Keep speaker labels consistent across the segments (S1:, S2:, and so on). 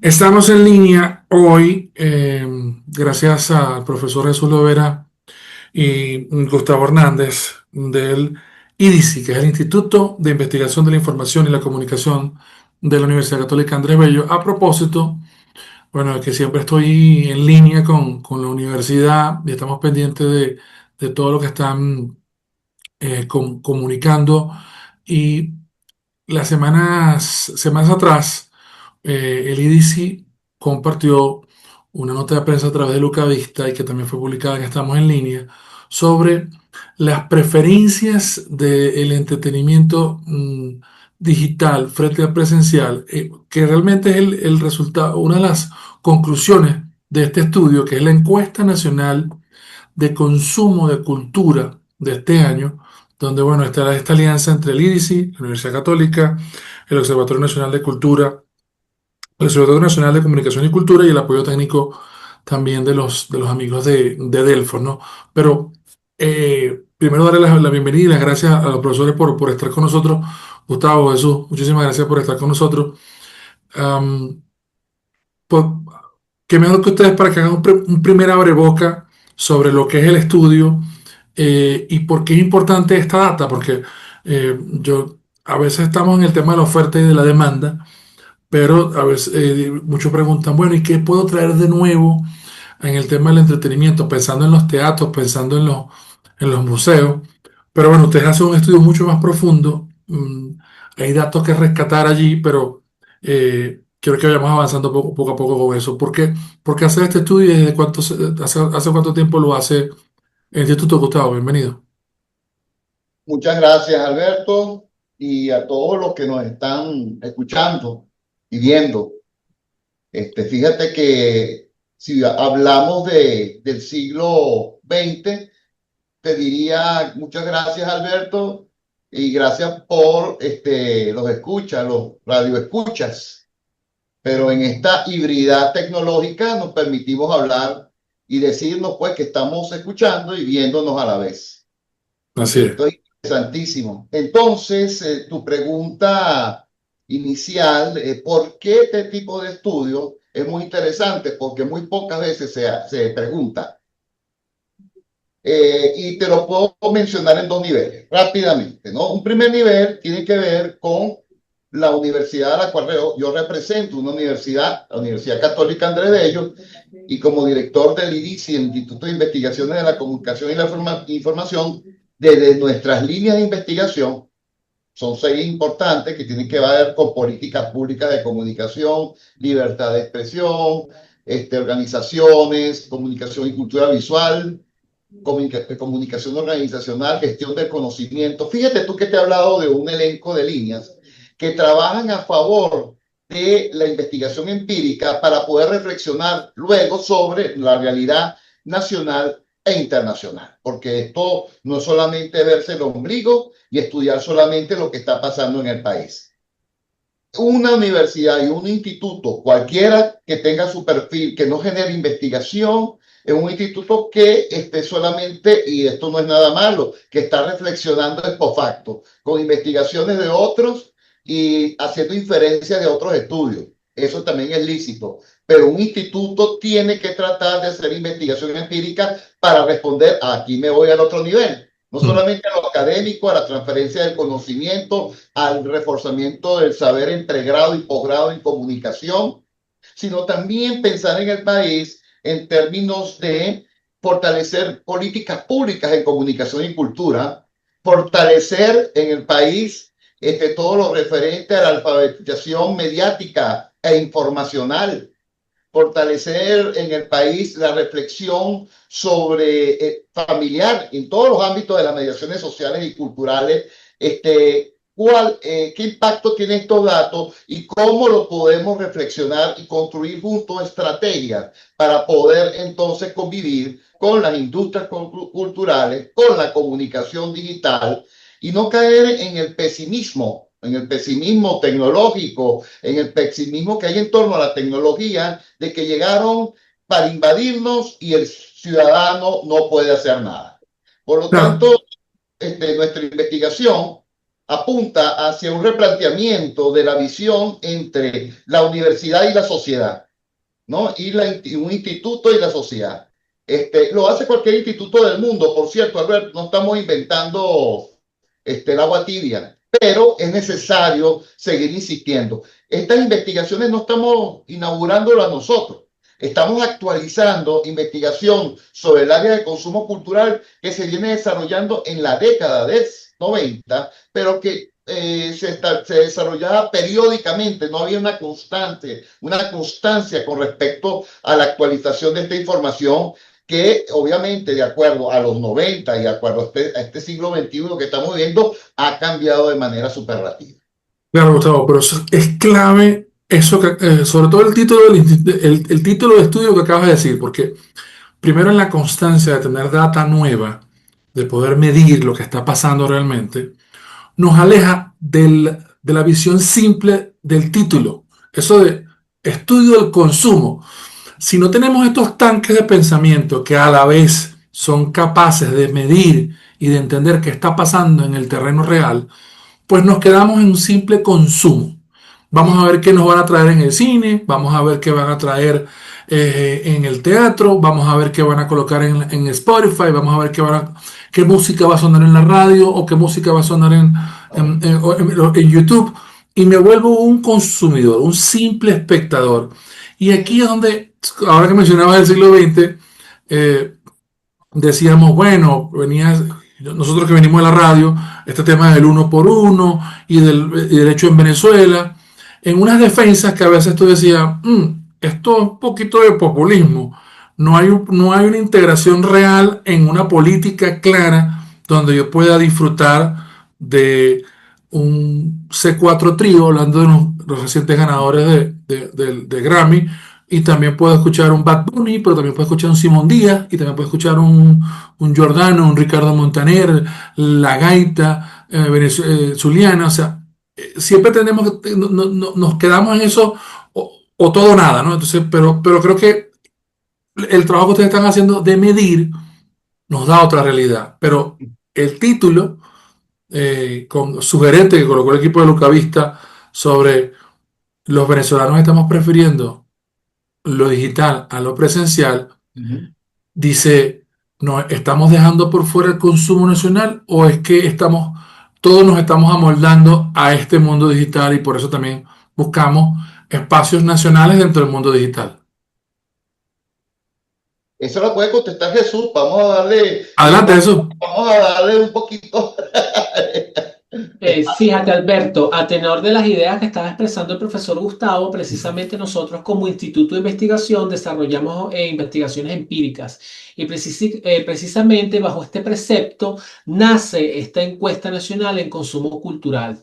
S1: Estamos en línea hoy, gracias al profesor Jesús Lovera y Gustavo Hernández del IDICI, que es el Instituto de Investigación de la Información y la Comunicación de la Universidad Católica Andrés Bello. A propósito, bueno, que siempre estoy en línea con la universidad y estamos pendientes de todo lo que están comunicando. Y las semanas atrás, el IDC compartió una nota de prensa a través de Luca Vista y que también fue publicada en Estamos en Línea sobre las preferencias del entretenimiento digital frente al presencial, que realmente es el resultado, una de las conclusiones de este estudio, que es la encuesta nacional de consumo de cultura de este año, donde bueno, está esta alianza entre el IDICI, la Universidad Católica, el Observatorio Nacional de Cultura, el Observatorio Nacional de Comunicación y Cultura y el apoyo técnico también de los amigos de Delfos, ¿no? Pero primero darle la bienvenida y las gracias a los profesores por estar con nosotros. Gustavo, Jesús, muchísimas gracias por estar con nosotros. Am, pues, qué mejor que ustedes para que hagan un primer abreboca sobre lo que es el estudio y por qué es importante esta data, porque a veces estamos en el tema de la oferta y de la demanda, pero a veces muchos preguntan, bueno, ¿y qué puedo traer de nuevo en el tema del entretenimiento? Pensando en los teatros, pensando en los museos. Pero bueno, ustedes hacen un estudio mucho más profundo. Hay datos que rescatar allí, pero quiero que vayamos avanzando poco a poco con eso. ¿Por qué hacer este estudio y desde hace cuánto tiempo lo hace el Instituto Gustavo? Bienvenido.
S2: Muchas gracias, Alberto, y a todos los que nos están escuchando y viendo. Fíjate que si hablamos del siglo XX, te diría muchas gracias, Alberto, y gracias por los escuchas, los radioescuchas. Pero en esta hibridad tecnológica nos permitimos hablar y decirnos pues que estamos escuchando y viéndonos a la vez.
S1: Así es.
S2: Esto es interesantísimo. Entonces, tu pregunta inicial, ¿por qué este tipo de estudio es muy interesante? Porque muy pocas veces se pregunta. Y te lo puedo mencionar en dos niveles, rápidamente, ¿no? Un primer nivel tiene que ver con la universidad a la cual yo represento, una universidad, la Universidad Católica Andrés Bello, y como director del IDICI, el Instituto de Investigaciones de la Comunicación y la Información, desde nuestras líneas de investigación, son seis importantes que tienen que ver con políticas públicas de comunicación, libertad de expresión, organizaciones, comunicación y cultura visual, comunicación organizacional, gestión del conocimiento. Fíjate tú que te he hablado de un elenco de líneas que trabajan a favor de la investigación empírica para poder reflexionar luego sobre la realidad nacional e internacional, porque esto no es solamente verse el ombligo y estudiar solamente lo que está pasando en el país. Una universidad y un instituto, cualquiera que tenga su perfil, que no genere investigación, es un instituto que esté solamente, y esto no es nada malo, que está reflexionando ex post facto, con investigaciones de otros y haciendo inferencias de otros estudios. Eso también es lícito. Pero un instituto tiene que tratar de hacer investigación empírica para responder, aquí me voy al otro nivel. No
S1: Mm.
S2: solamente a lo académico, a la transferencia del conocimiento, al reforzamiento del saber entre grado y posgrado en comunicación, sino también pensar en el país en términos de fortalecer políticas públicas en comunicación y cultura, fortalecer en el país todo lo referente a la alfabetización mediática e informacional, fortalecer en el país la reflexión sobre familiar en todos los ámbitos de las mediaciones sociales y culturales, qué impacto tienen estos datos y cómo lo podemos reflexionar y construir juntos estrategias para poder entonces convivir con las industrias culturales, con la comunicación digital y no caer en el pesimismo tecnológico, en el pesimismo que hay en torno a la tecnología, de que llegaron para invadirnos y el ciudadano no puede hacer nada. Por lo
S1: Claro.
S2: tanto, nuestra investigación apunta hacia un replanteamiento de la visión entre la universidad y la sociedad, ¿no? Y un instituto y la sociedad. Lo hace cualquier instituto del mundo, por cierto, Albert, no estamos inventando el agua tibia, pero es necesario seguir insistiendo. Estas investigaciones no estamos inaugurándolas nosotros, estamos actualizando investigación sobre el área de consumo cultural que se viene desarrollando en la década de 90, pero que se desarrollaba periódicamente, no había una constancia con respecto a la actualización de esta información que obviamente de acuerdo a los 90 y de acuerdo a este siglo XXI que estamos viviendo, ha cambiado de manera superlativa.
S1: Claro, Gustavo, pero es clave eso que, sobre todo el título de estudio que acabas de decir, porque primero en la constancia de tener data nueva, de poder medir lo que está pasando realmente, nos aleja de la visión simple del título. Eso de estudio del consumo. Si no tenemos estos tanques de pensamiento que a la vez son capaces de medir y de entender qué está pasando en el terreno real, pues nos quedamos en un simple consumo. Vamos a ver qué nos van a traer en el cine, vamos a ver qué van a traer en el teatro, vamos a ver qué van a colocar en Spotify, vamos a ver qué música va a sonar en la radio o qué música va a sonar en YouTube. Y me vuelvo un consumidor, un simple espectador. Y aquí es donde, ahora que mencionabas el siglo XX, eh, decíamos, bueno, nosotros que venimos de la radio, este tema del uno por uno y del hecho en Venezuela, en unas defensas que a veces tú decías, esto es un poquito de populismo, no hay una integración real en una política clara donde yo pueda disfrutar de un C4 trío, hablando de los recientes ganadores de Grammy, y también puedo escuchar un Bad Bunny, pero también puedo escuchar un Simón Díaz, y también puedo escuchar un Giordano, un Ricardo Montaner, la gaita zuliana. O sea, siempre tenemos que, nos quedamos en eso o todo o nada, ¿no? Entonces, pero creo que el trabajo que ustedes están haciendo de medir nos da otra realidad. Pero el título sugerente que colocó el equipo de Lucavista sobre los venezolanos estamos prefiriendo lo digital a lo presencial,
S2: Uh -huh.
S1: dice, ¿no estamos dejando por fuera el consumo nacional o es que todos nos estamos amoldando a este mundo digital y por eso también buscamos espacios nacionales dentro del mundo digital?
S2: Eso lo puede contestar Jesús.
S1: Adelante, eso.
S2: Vamos a darle un poquito.
S3: Fíjate, Alberto, a tenor de las ideas que estaba expresando el profesor Gustavo, precisamente nosotros como Instituto de Investigación desarrollamos investigaciones empíricas y precisamente bajo este precepto nace esta encuesta nacional en consumo cultural,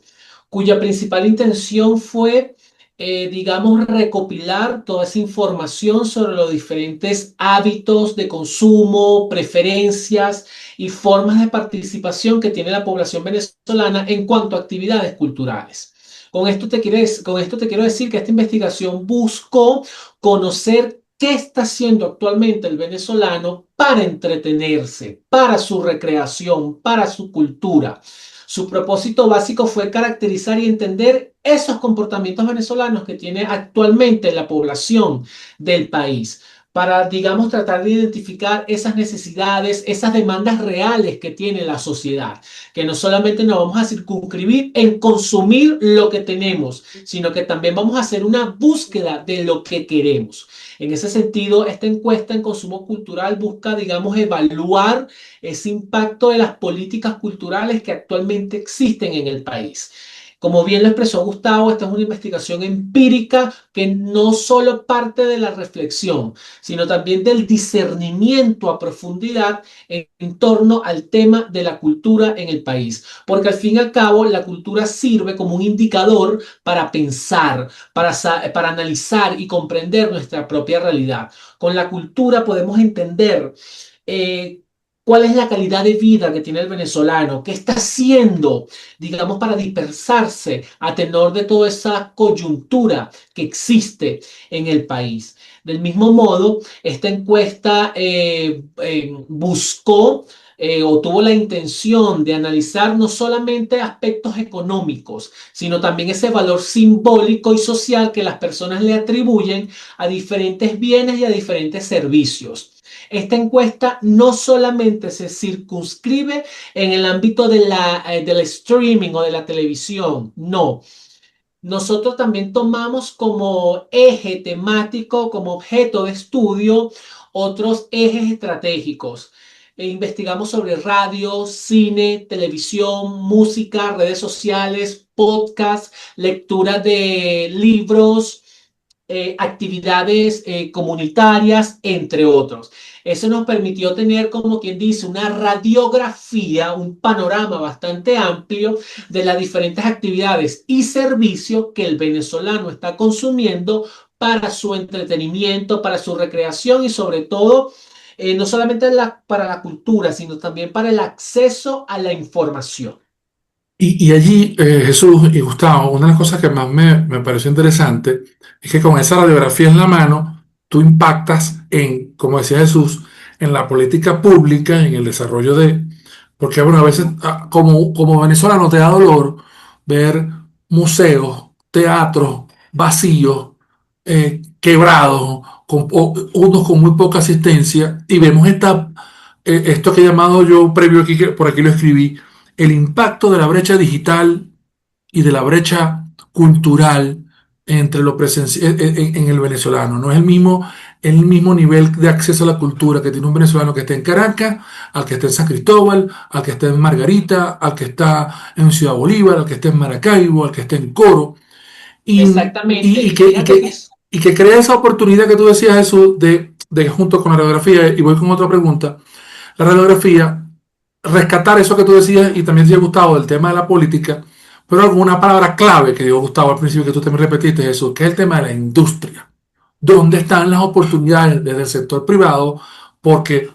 S3: cuya principal intención fue, digamos, recopilar toda esa información sobre los diferentes hábitos de consumo, preferencias y formas de participación que tiene la población venezolana en cuanto a actividades culturales. Con esto te quiero decir que esta investigación buscó conocer qué está haciendo actualmente el venezolano para entretenerse, para su recreación, para su cultura. Su propósito básico fue caracterizar y entender esos comportamientos venezolanos que tiene actualmente la población del país, para, digamos, tratar de identificar esas necesidades, esas demandas reales que tiene la sociedad, que no solamente nos vamos a circunscribir en consumir lo que tenemos, sino que también vamos a hacer una búsqueda de lo que queremos. En ese sentido, esta encuesta en consumo cultural busca, digamos, evaluar ese impacto de las políticas culturales que actualmente existen en el país. Como bien lo expresó Gustavo, esta es una investigación empírica que no solo parte de la reflexión, sino también del discernimiento a profundidad en torno al tema de la cultura en el país. Porque al fin y al cabo, la cultura sirve como un indicador para pensar, para analizar y comprender nuestra propia realidad. Con la cultura podemos entender cuál es la calidad de vida que tiene el venezolano, qué está haciendo, digamos, para dispersarse a tenor de toda esa coyuntura que existe en el país. Del mismo modo, esta encuesta buscó o tuvo la intención de analizar no solamente aspectos económicos, sino también ese valor simbólico y social que las personas le atribuyen a diferentes bienes y a diferentes servicios. Esta encuesta no solamente se circunscribe en el ámbito del streaming o de la televisión, no. Nosotros también tomamos como eje temático, como objeto de estudio, otros ejes estratégicos. Investigamos sobre radio, cine, televisión, música, redes sociales, podcast, lectura de libros, actividades comunitarias, entre otros. Eso nos permitió tener, como quien dice, una radiografía, un panorama bastante amplio de las diferentes actividades y servicios que el venezolano está consumiendo para su entretenimiento, para su recreación y sobre todo, no solamente para la cultura, sino también para el acceso a la información.
S1: Y allí, Jesús y Gustavo, una de las cosas que más me pareció interesante es que con esa radiografía en la mano, tú impactas en, como decía Jesús, en la política pública, en el desarrollo de... Porque, bueno, a veces, como venezolano, te da dolor ver museos, teatros vacíos, quebrados, unos con muy poca asistencia, y vemos esto que he llamado yo previo aquí, que por aquí lo escribí, el impacto de la brecha digital y de la brecha cultural entre lo presencial en el venezolano. No es el mismo nivel de acceso a la cultura que tiene un venezolano que esté en Caracas, al que esté en San Cristóbal, al que esté en Margarita, al que está en Ciudad Bolívar, al que esté en Maracaibo, al que esté en Coro. Y,
S3: Exactamente.
S1: y, y
S3: Y
S1: que, y,
S3: fíjate que
S1: que, y que crea esa oportunidad que tú decías, Jesús, de junto con la radiografía, y voy con otra pregunta, la radiografía, rescatar eso que tú decías y también decía Gustavo del tema de la política, pero alguna palabra clave que dio Gustavo al principio que tú también repetiste, Jesús, que es el tema de la industria. ¿Dónde están las oportunidades desde el sector privado? Porque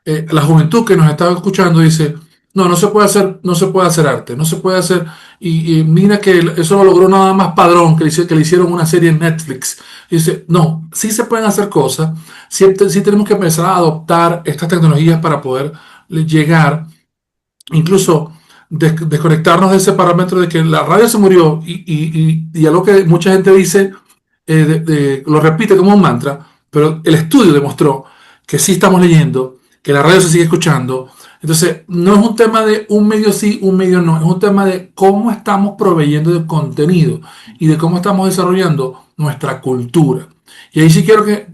S1: la juventud que nos está escuchando dice, no, no se puede hacer, no se puede hacer arte, no se puede hacer, y mira que eso lo logró nada más Padrón, que le hicieron una serie en Netflix. Y dice, no, sí se pueden hacer cosas, sí, sí tenemos que empezar a adoptar estas tecnologías para poder llegar, incluso desconectarnos de ese parámetro de que la radio se murió y algo que mucha gente dice, lo repite como un mantra, pero el estudio demostró que sí estamos leyendo, que la radio se sigue escuchando. Entonces, no es un tema de un medio sí, un medio no, es un tema de cómo estamos proveyendo de contenido y de cómo estamos desarrollando nuestra cultura. Y ahí sí quiero que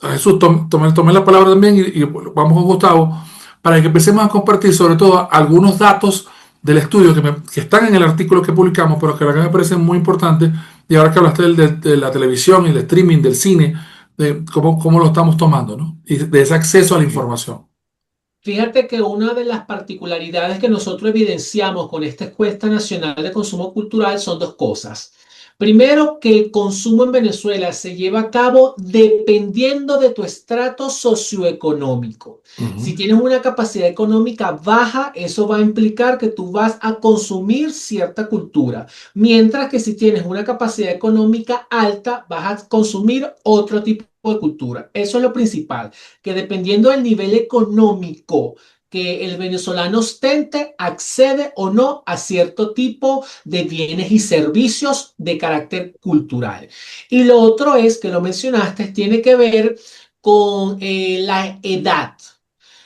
S1: a Jesús tome la palabra también y vamos con Gustavo para que empecemos a compartir sobre todo algunos datos del estudio que están en el artículo que publicamos, pero que a mí me parecen muy importantes. Y ahora que hablaste de la televisión y del streaming, del cine, de cómo lo estamos tomando, ¿no? Y de ese acceso a la información.
S3: Fíjate que una de las particularidades que nosotros evidenciamos con esta encuesta nacional de consumo cultural son dos cosas. Primero, que el consumo en Venezuela se lleva a cabo dependiendo de tu estrato socioeconómico.
S1: Uh -huh.
S3: Si tienes una capacidad económica baja, eso va a implicar que tú vas a consumir cierta cultura, mientras que si tienes una capacidad económica alta, vas a consumir otro tipo de cultura. Eso es lo principal, que dependiendo del nivel económico que el venezolano ostente, accede o no a cierto tipo de bienes y servicios de carácter cultural. Y lo otro es, que lo mencionaste, tiene que ver con la edad.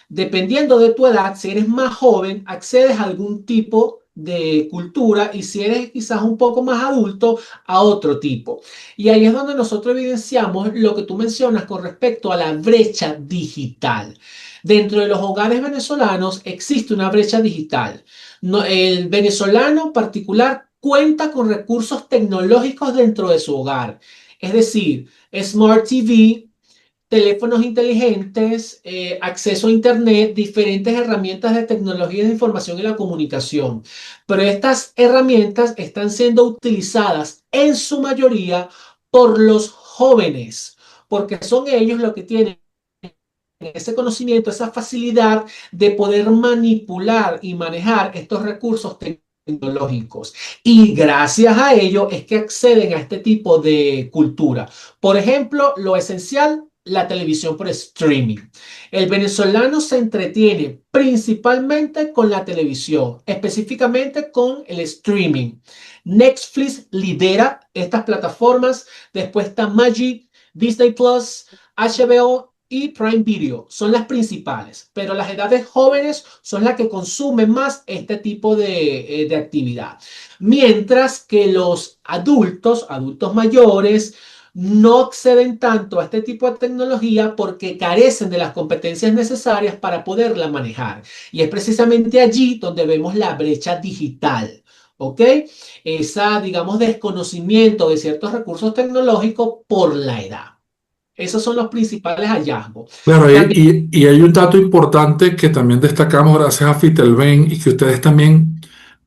S3: Dependiendo de tu edad, si eres más joven, accedes a algún tipo de cultura y si eres quizás un poco más adulto, a otro tipo. Y ahí es donde nosotros evidenciamos lo que tú mencionas con respecto a la brecha digital. Dentro de los hogares venezolanos existe una brecha digital. No, el venezolano en particular cuenta con recursos tecnológicos dentro de su hogar. Es decir, Smart TV, teléfonos inteligentes, acceso a Internet, diferentes herramientas de tecnología de información y la comunicación. Pero estas herramientas están siendo utilizadas en su mayoría por los jóvenes, porque son ellos los que tienen ese conocimiento, esa facilidad de poder manipular y manejar estos recursos tecnológicos. Y gracias a ello es que acceden a este tipo de cultura. Por ejemplo, lo esencial la televisión por streaming. El venezolano se entretiene principalmente con la televisión, específicamente con el streaming. Netflix lidera estas plataformas, después está Magic, Disney Plus, HBO y Prime Video. Son las principales, pero las edades jóvenes son las que consumen más este tipo de actividad. Mientras que los adultos mayores, no acceden tanto a este tipo de tecnología porque carecen de las competencias necesarias para poderla manejar. Y es precisamente allí donde vemos la brecha digital. ¿Ok? Esa, digamos, desconocimiento de ciertos recursos tecnológicos por la edad. Esos son los principales hallazgos.
S1: Claro,
S3: También,
S1: y hay un dato importante que también destacamos gracias a Fitelben y que ustedes también,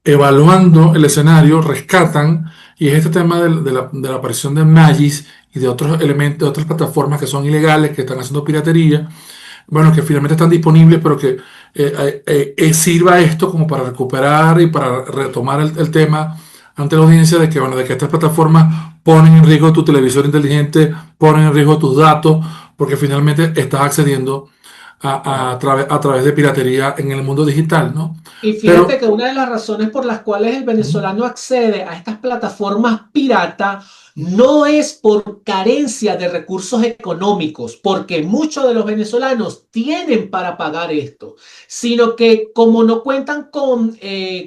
S1: evaluando el escenario, rescatan, y es este tema de la aparición de Magis y de otros elementos, de otras plataformas que son ilegales, que están haciendo piratería, bueno, que finalmente están disponibles, pero que sirva esto como para recuperar y para retomar el tema ante la audiencia de que, bueno, de que estas plataformas ponen en riesgo tu televisor inteligente, ponen en riesgo tus datos, porque finalmente estás accediendo a través de piratería en el mundo digital, ¿no?
S3: y fíjate
S1: Pero,
S3: que una de las razones por las cuales el venezolano accede a estas plataformas pirata no es por carencia de recursos económicos, porque muchos de los venezolanos tienen para pagar esto, sino que como no cuentan con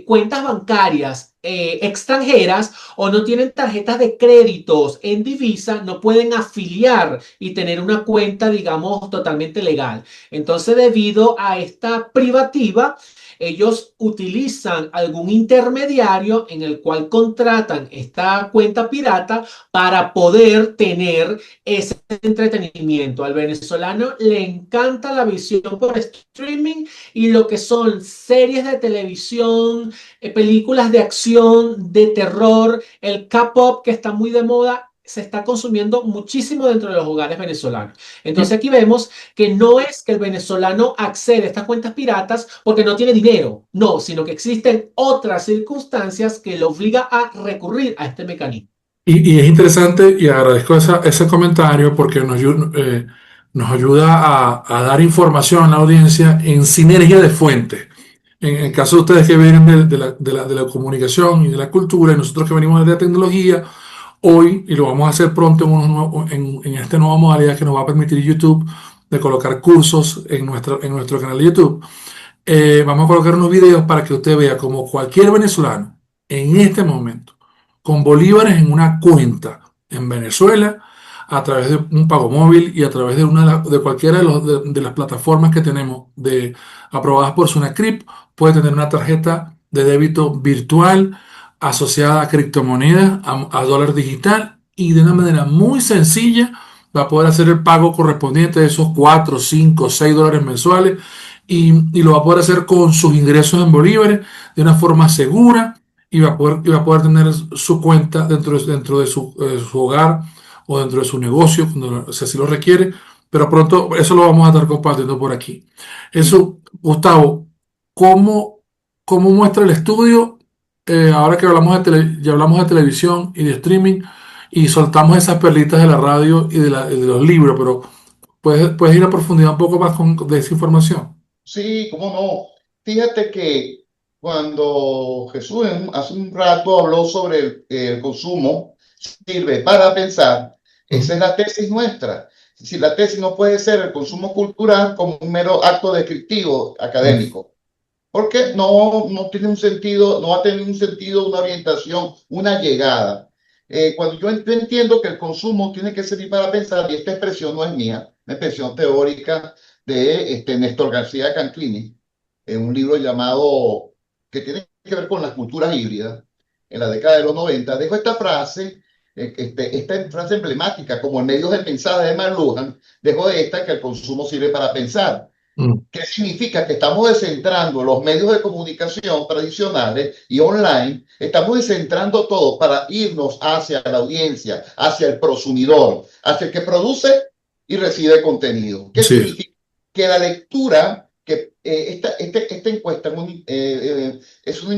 S3: cuentas bancarias extranjeras o no tienen tarjetas de créditos en divisa, no pueden afiliar y tener una cuenta, digamos, totalmente legal. Entonces, debido a esta privativa, ellos utilizan algún intermediario en el cual contratan esta cuenta pirata para poder tener ese entretenimiento. Al venezolano le encanta la visión por streaming y lo que son series de televisión, películas de acción, de terror, el K-pop que está muy de moda, se está consumiendo muchísimo dentro de los hogares venezolanos. Entonces aquí vemos que no es que el venezolano accede a estas cuentas piratas porque no tiene dinero, no, sino que existen otras circunstancias que lo obliga a recurrir a este mecanismo.
S1: y es interesante y agradezco ese comentario porque nos ayuda a dar información a la audiencia en sinergia de fuentes. En el caso de ustedes que vienen de la comunicación y de la cultura, y nosotros que venimos de la tecnología, hoy, y lo vamos a hacer pronto en esta nueva modalidad que nos va a permitir YouTube, de colocar cursos en nuestro canal de YouTube, vamos a colocar unos videos para que usted vea como cualquier venezolano en este momento, con bolívares en una cuenta en Venezuela, a través de un pago móvil y a través de cualquiera de las plataformas que tenemos aprobadas por Sunacrip, puede tener una tarjeta de débito virtual asociada a criptomonedas, a dólar digital, y de una manera muy sencilla va a poder hacer el pago correspondiente de esos 4, 5, 6 dólares mensuales, y lo va a poder hacer con sus ingresos en bolívares de una forma segura, y va a poder tener su cuenta dentro de su hogar o dentro de su negocio, cuando si así lo requiere, pero pronto eso lo vamos a estar compartiendo por aquí. Eso, Gustavo, ¿cómo, cómo muestra el estudio? Ahora que ya hablamos de televisión y de streaming y soltamos esas perlitas de la radio y de los libros, pero puedes ir a profundidad un poco más de esa información.
S2: Sí, cómo no. Fíjate que cuando Jesús hace un rato habló sobre el consumo, sirve para pensar,
S1: Ujú.
S2: esa es la tesis nuestra. Si la tesis no puede ser el consumo cultural como un mero acto descriptivo académico, porque no tiene un sentido, no va a tener un sentido, una orientación, una llegada. Cuando yo entiendo que el consumo tiene que servir para pensar, y esta expresión no es mía, una expresión teórica de Néstor García Canclini, en un libro llamado, que tiene que ver con las culturas híbridas, en la década de los 90, dejo esta frase, esta frase emblemática, como en medio del mensaje de McLuhan, dejo esta que el consumo sirve para pensar.
S1: Mm.
S2: ¿Qué significa? Que estamos descentrando los medios de comunicación tradicionales y online, estamos descentrando todo para irnos hacia la audiencia, hacia el prosumidor, hacia el que produce y recibe contenido. ¿Qué
S1: Así es.
S2: significa? Que la lectura, que esta encuesta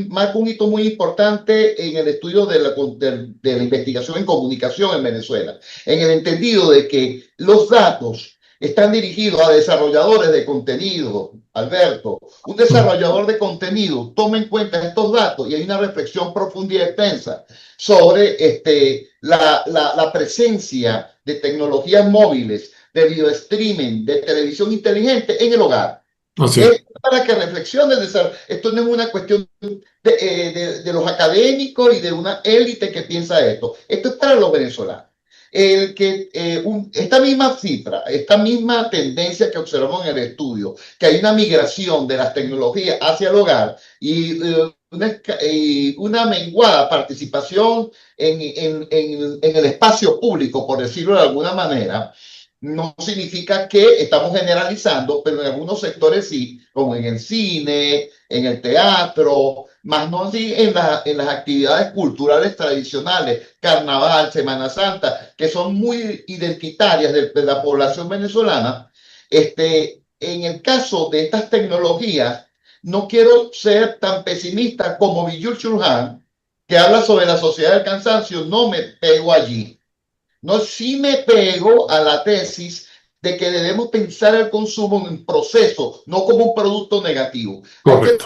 S2: marca un hito muy importante en el estudio de la investigación en comunicación en Venezuela, en el entendido de que los datos están dirigidos a desarrolladores de contenido. Alberto, un desarrollador de contenido toma en cuenta estos datos y hay una reflexión profunda y extensa sobre la presencia de tecnologías móviles, de video streaming, de televisión inteligente en el hogar.
S1: Así es.
S2: Es para que reflexionen. Esto no es una cuestión de los académicos y de una élite que piensa esto. Esto es para los venezolanos. Esta misma cifra, esta misma tendencia que observamos en el estudio, que hay una migración de las tecnologías hacia el hogar y una menguada participación en el espacio público, por decirlo de alguna manera, no significa que estamos generalizando, pero en algunos sectores sí, como en el cine, en el teatro, más no así en las actividades culturales tradicionales, carnaval, Semana Santa, que son muy identitarias de la población venezolana. En el caso de estas tecnologías, no quiero ser tan pesimista como Byung-Chul Han, que habla sobre la sociedad del cansancio, no me pego allí. No, sí me pego a la tesis de que debemos pensar el consumo en un proceso, no como un producto negativo.
S1: Correcto.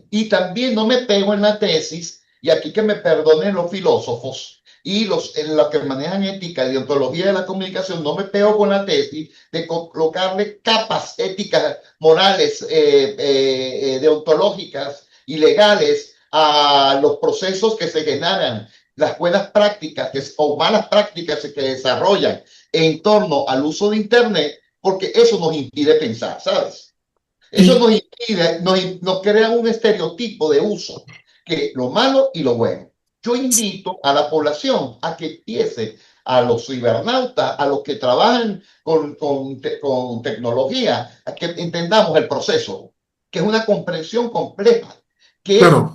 S2: Y también no me pego en la tesis, y aquí que me perdonen los filósofos y los que manejan ética y deontología de la comunicación, no me pego con la tesis de colocarle capas éticas, morales, deontológicas y legales a los procesos que se generan, las buenas prácticas o malas prácticas que desarrollan en torno al uso de Internet, porque eso nos impide pensar, ¿sabes? Eso nos impide, nos crea un estereotipo de uso, que lo malo y lo bueno. Yo invito a la población a que empiece, a los cibernautas, a los que trabajan con tecnología, a que entendamos el proceso, que es una comprensión compleja, que
S1: Claro.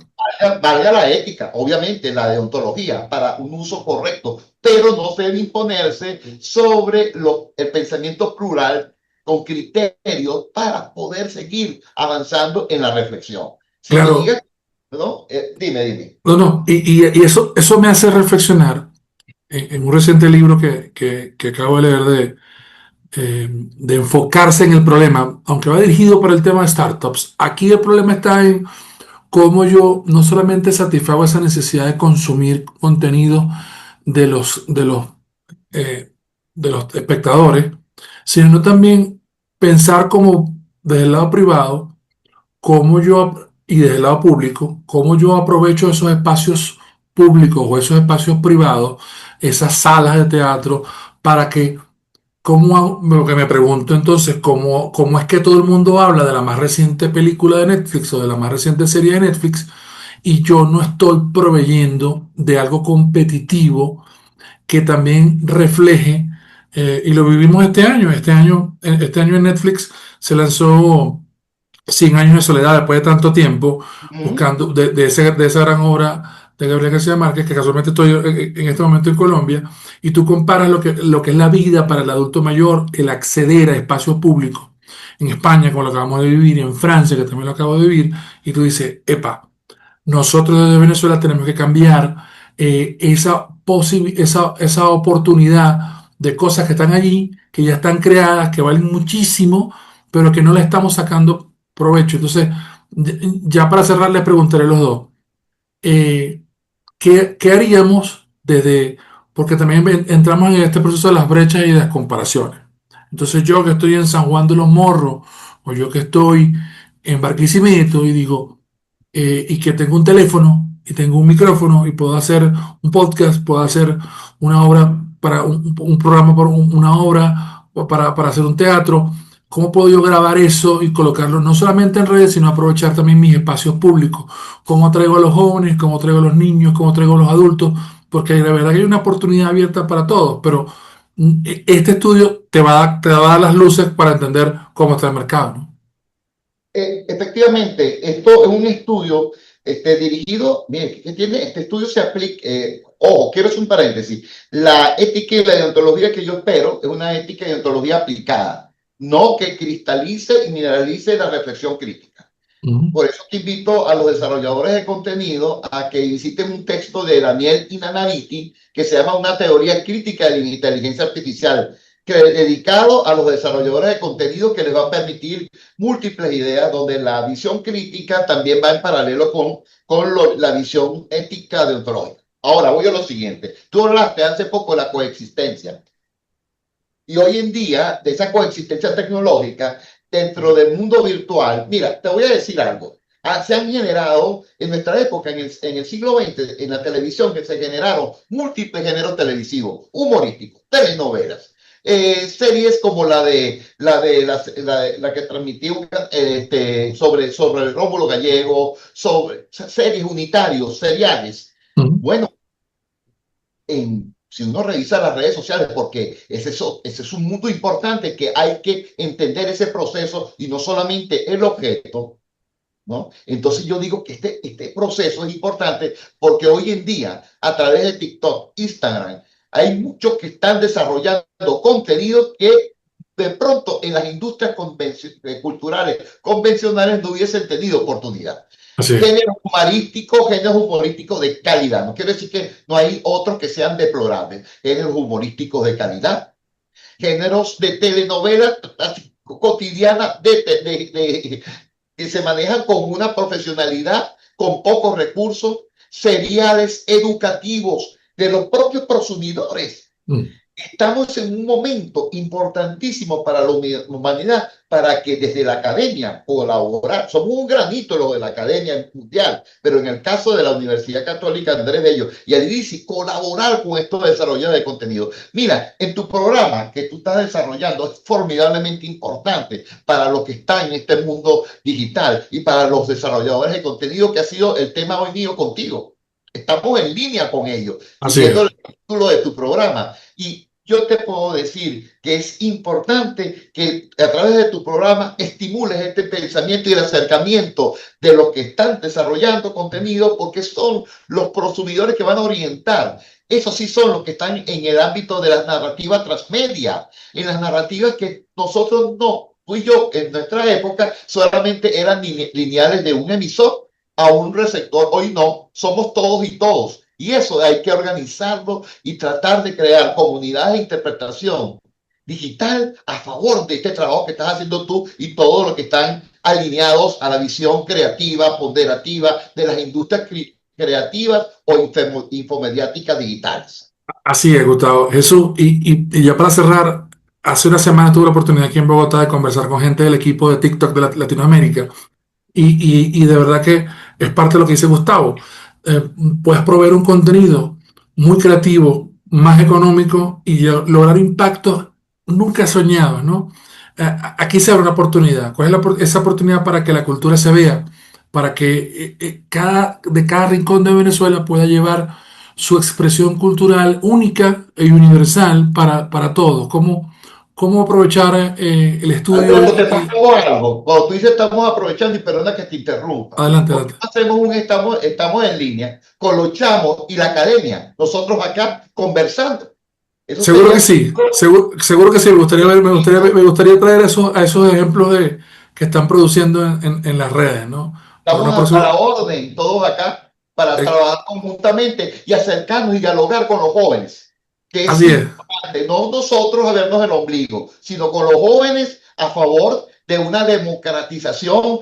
S2: valga la ética, obviamente la deontología, para un uso correcto, pero no debe imponerse sobre el pensamiento plural con criterios para poder seguir avanzando en la reflexión. Si me
S1: Claro.
S2: digas, ¿no? Dime.
S1: No, no, y eso me hace reflexionar en un reciente libro que acabo de leer de enfocarse en el problema, aunque va dirigido para el tema de startups. Aquí el problema está en cómo yo no solamente satisfago esa necesidad de consumir contenido de eh, de los espectadores, sino también pensar como desde el lado privado, cómo yo, y desde el lado público, cómo yo aprovecho esos espacios públicos o esos espacios privados, esas salas de teatro, para que, lo que me pregunto entonces, cómo es que todo el mundo habla de la más reciente película de Netflix o de la más reciente serie de Netflix y yo no estoy proveyendo de algo competitivo que también refleje, y lo vivimos este año en Netflix se lanzó 100 años de soledad después de tanto tiempo, buscando de esa gran obra de Gabriel García Márquez, que casualmente estoy en este momento en Colombia, y tú comparas lo que es la vida para el adulto mayor, el acceder a espacios públicos en España, como lo acabamos de vivir, y en Francia, que también lo acabo de vivir, y tú dices, epa, nosotros desde Venezuela tenemos que cambiar esa oportunidad de cosas que están allí, que ya están creadas, que valen muchísimo, pero que no le estamos sacando provecho. Entonces, ya para cerrar, les preguntaré a los dos, eh, ¿qué haríamos porque también entramos en este proceso de las brechas y de las comparaciones? Entonces, yo que estoy en San Juan de los Morros, o yo que estoy en Barquisimeto y digo, y que tengo un teléfono y tengo un micrófono y puedo hacer un podcast, puedo hacer una obra para un programa, para una obra, o para hacer un teatro. ¿Cómo puedo yo grabar eso y colocarlo no solamente en redes, sino aprovechar también mis espacios públicos? ¿Cómo traigo a los jóvenes? ¿Cómo traigo a los niños? ¿Cómo traigo a los adultos? Porque la verdad que hay una oportunidad abierta para todos, pero este estudio te va a dar las luces para entender cómo está el mercado, ¿no?
S2: Efectivamente, esto es un estudio dirigido, bien, que tiene, este estudio se aplica, ojo, quiero hacer un paréntesis, la ética y la deontología que yo espero es una ética y deontología aplicada, no que cristalice y mineralice la reflexión crítica. Por eso te invito a los desarrolladores de contenido a que visiten un texto de Daniel Inanariti que se llama Una teoría crítica de la inteligencia artificial, dedicado a los desarrolladores de contenido que les va a permitir múltiples ideas, donde la visión crítica también va en paralelo con la visión ética de ontológica. Ahora voy a lo siguiente. Tú hablaste hace poco de la coexistencia. Y hoy en día, de esa coexistencia tecnológica dentro del mundo virtual, mira, te voy a decir algo. Se han generado en nuestra época, en el siglo XX, en la televisión, que se generaron múltiples géneros televisivos, humorísticos, telenovelas, series como la que transmitió sobre el Rómulo Gallego, sobre series unitarios, seriales. Bueno, si uno revisa las redes sociales, porque ese es un mundo importante que hay que entender ese proceso y no solamente el objeto, ¿no? Entonces yo digo que este proceso es importante porque hoy en día, a través de TikTok, Instagram, hay muchos que están desarrollando contenidos que de pronto en las industrias culturales convencionales no hubiesen tenido oportunidad. Géneros humorísticos de calidad. No quiere decir que no hay otros que sean deplorables. Géneros humorísticos de calidad. Géneros de telenovelas cotidianas que se manejan con una profesionalidad, con pocos recursos, seriales educativos de los propios prosumidores. Estamos en un momento importantísimo para la humanidad, para que desde la academia colaborar. Somos un granito los de la academia mundial, pero en el caso de la Universidad Católica Andrés Bello y el IDICI, colaborar con estos desarrolladores de contenido. Mira, en tu programa que tú estás desarrollando es formidablemente importante para los que están en este mundo digital y para los desarrolladores de contenido, que ha sido el tema hoy mío contigo. Estamos en línea con ellos, siguiendo el título de tu programa. Y yo te puedo decir que es importante que a través de tu programa estimules este pensamiento y el acercamiento de los que están desarrollando contenido, porque son los prosumidores que van a orientar. Esos sí son los que están en el ámbito de las narrativas transmedia, en las narrativas que nosotros no, tú y yo en nuestra época solamente eran lineales de un emisor a un receptor. Hoy no, somos todos y todos. Y eso hay que organizarlo y tratar de crear comunidades de interpretación digital a favor de este trabajo que estás haciendo tú y todos los que están alineados a la visión creativa, ponderativa de las industrias creativas o infomediáticas digitales.
S1: Así es, Gustavo. Jesús, y ya para cerrar, hace una semana tuve la oportunidad aquí en Bogotá de conversar con gente del equipo de TikTok de Latinoamérica. Y de verdad que es parte de lo que dice Gustavo. Puedes proveer un contenido muy creativo, más económico y lograr impactos nunca soñados, ¿no? Aquí se abre una oportunidad. ¿Cuál es esa oportunidad para que la cultura se vea? Para que de cada rincón de Venezuela pueda llevar su expresión cultural única y universal para todos. ¿Cómo aprovechar el estudio?
S2: Alberto, te propongo algo. Cuando tú dices estamos aprovechando, y perdona que te interrumpa.
S1: Adelante.
S2: Estamos en línea, colochamos y la academia, nosotros acá conversando. Eso
S1: seguro que sí, seguro que sí. Me gustaría traer a esos ejemplos que están produciendo en las redes, ¿no?
S2: Estamos a la orden, todos acá, para trabajar conjuntamente y acercarnos y dialogar con los jóvenes. Que es importante, no nosotros a vernos el ombligo, sino con los jóvenes a favor de una democratización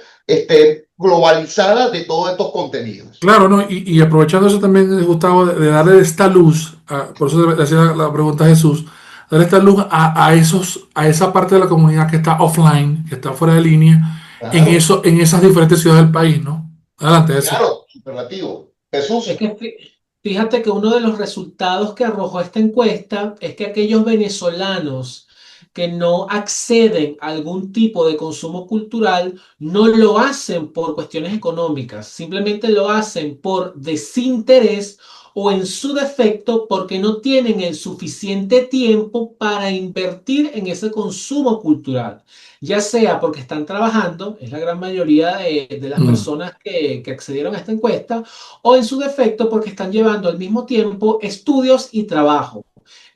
S2: globalizada de todos estos contenidos.
S1: Claro, ¿no? Y aprovechando eso también, Gustavo, de darle esta luz, por eso le hacía la pregunta a Jesús, darle esta luz a esa parte de la comunidad que está offline, que está fuera de línea, claro, en esas diferentes ciudades del país, ¿no? Adelante, Jesús.
S2: Claro, superlativo. Jesús.
S3: Es que fíjate que uno de los resultados que arrojó esta encuesta es que aquellos venezolanos que no acceden a algún tipo de consumo cultural no lo hacen por cuestiones económicas, simplemente lo hacen por desinterés o en su defecto porque no tienen el suficiente tiempo para invertir en ese consumo cultural, ya sea porque están trabajando, es la gran mayoría de las personas que accedieron a esta encuesta, o en su defecto porque están llevando al mismo tiempo estudios y trabajo.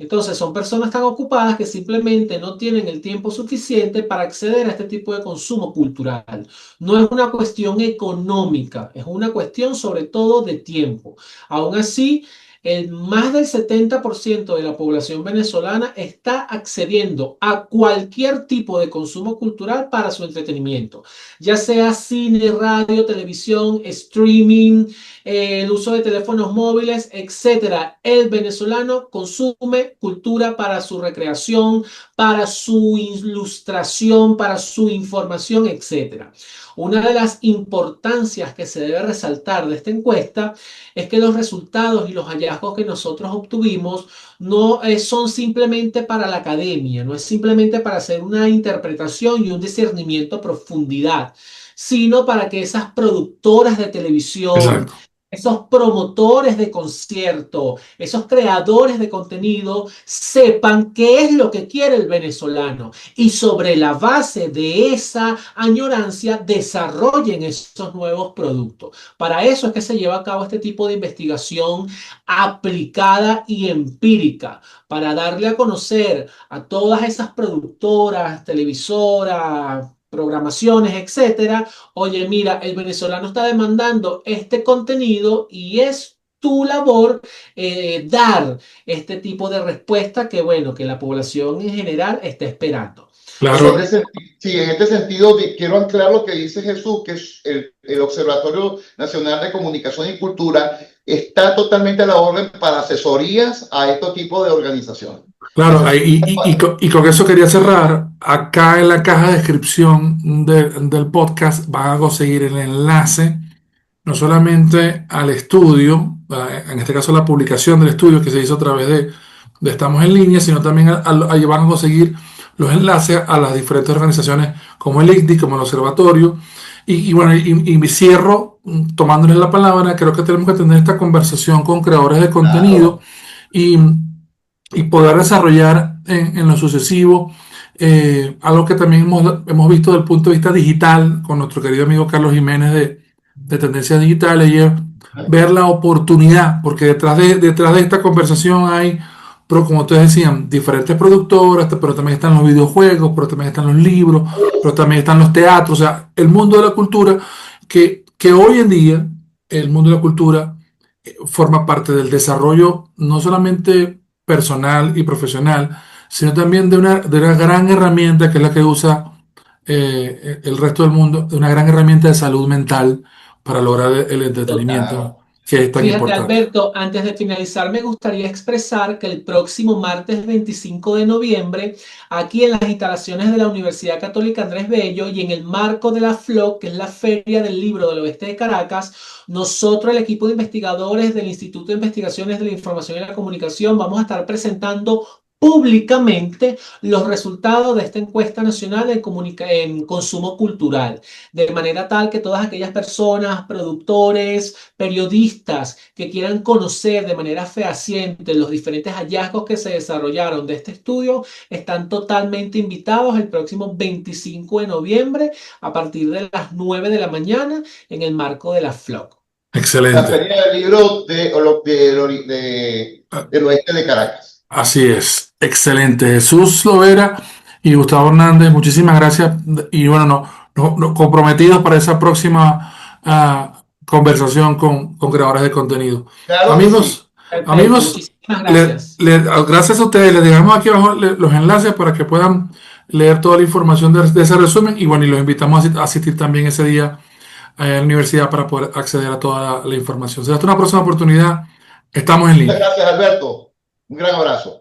S3: Entonces son personas tan ocupadas que simplemente no tienen el tiempo suficiente para acceder a este tipo de consumo cultural. No es una cuestión económica, es una cuestión sobre todo de tiempo. Aún así, el más del 70% de la población venezolana está accediendo a cualquier tipo de consumo cultural para su entretenimiento, ya sea cine, radio, televisión, streaming, el uso de teléfonos móviles, etcétera. El venezolano consume cultura para su recreación, para su ilustración, para su información, etcétera. Una de las importancias que se debe resaltar de esta encuesta es que los resultados y los hallazgos que nosotros obtuvimos no son simplemente para la academia, no es simplemente para hacer una interpretación y un discernimiento a profundidad, sino para que esas productoras de televisión,
S1: Exacto.
S3: esos promotores de concierto, esos creadores de contenido sepan qué es lo que quiere el venezolano y sobre la base de esa añorancia desarrollen esos nuevos productos. Para eso es que se lleva a cabo este tipo de investigación aplicada y empírica, para darle a conocer a todas esas productoras, televisoras, programaciones, etcétera. Oye, mira, el venezolano está demandando este contenido y es tu labor dar este tipo de respuesta que, bueno, que la población en general está esperando.
S2: En
S1: Claro,
S2: este sentido, sí, en este sentido quiero anclar lo que dice Jesús, que es el Observatorio Nacional de Comunicación y Cultura está totalmente a la orden para asesorías a estos tipos de organizaciones.
S1: claro,
S2: Necesito,
S1: y con eso quería cerrar. Acá en la caja de descripción del podcast van a conseguir el enlace no solamente al estudio, en este caso la publicación del estudio que se hizo a través de Estamos en Línea, sino también ahí van a conseguir los enlaces a las diferentes organizaciones como el ICDI, como el Observatorio. Y bueno, y cierro tomándoles la palabra. Creo que tenemos que tener esta conversación con creadores de contenido
S2: claro,
S1: y, y poder desarrollar en lo sucesivo algo que también hemos visto desde el punto de vista digital con nuestro querido amigo Carlos Jiménez de Tendencias Digitales y es ver la oportunidad, porque detrás de esta conversación hay, pero como ustedes decían, diferentes productoras, pero también están los videojuegos, pero también están los libros, pero también están los teatros, o sea, el mundo de la cultura, que hoy en día el mundo de la cultura forma parte del desarrollo no solamente personal y profesional, sino también de una gran herramienta que es la que usa el resto del mundo, de una gran herramienta de salud mental para lograr el entretenimiento
S2: total.
S1: que es tan
S3: Fíjate,
S1: importante.
S3: Alberto, antes de finalizar, me gustaría expresar que el próximo martes 25 de noviembre, aquí en las instalaciones de la Universidad Católica Andrés Bello y en el marco de la FLOC, que es la Feria del Libro del Oeste de Caracas, nosotros, el equipo de investigadores del Instituto de Investigaciones de la Información y la Comunicación, vamos a estar presentando públicamente los resultados de esta encuesta nacional en consumo cultural, de manera tal que todas aquellas personas, productores, periodistas que quieran conocer de manera fehaciente los diferentes hallazgos que se desarrollaron de este estudio están totalmente invitados el próximo 25 de noviembre a partir de las 9 de la mañana en el marco de la FLOC.
S2: La
S1: Excelente.
S2: Feria del Libro del Oeste de Caracas.
S1: Así es. Excelente. Jesús Lovera y Gustavo Hernández, muchísimas gracias. Y bueno, comprometidos para esa próxima conversación con creadores de contenido.
S2: Claro que sí.
S1: Amigos,
S3: Perfecto,
S1: amigos,
S3: muchísimas gracias.
S1: gracias a ustedes. Les dejamos aquí abajo los enlaces para que puedan leer toda la información de ese resumen. Y bueno, y los invitamos a asistir también ese día a la universidad para poder acceder a toda la información. Será hasta una próxima oportunidad. Estamos en
S2: Muchas
S1: línea.
S2: gracias, Alberto. Un gran abrazo.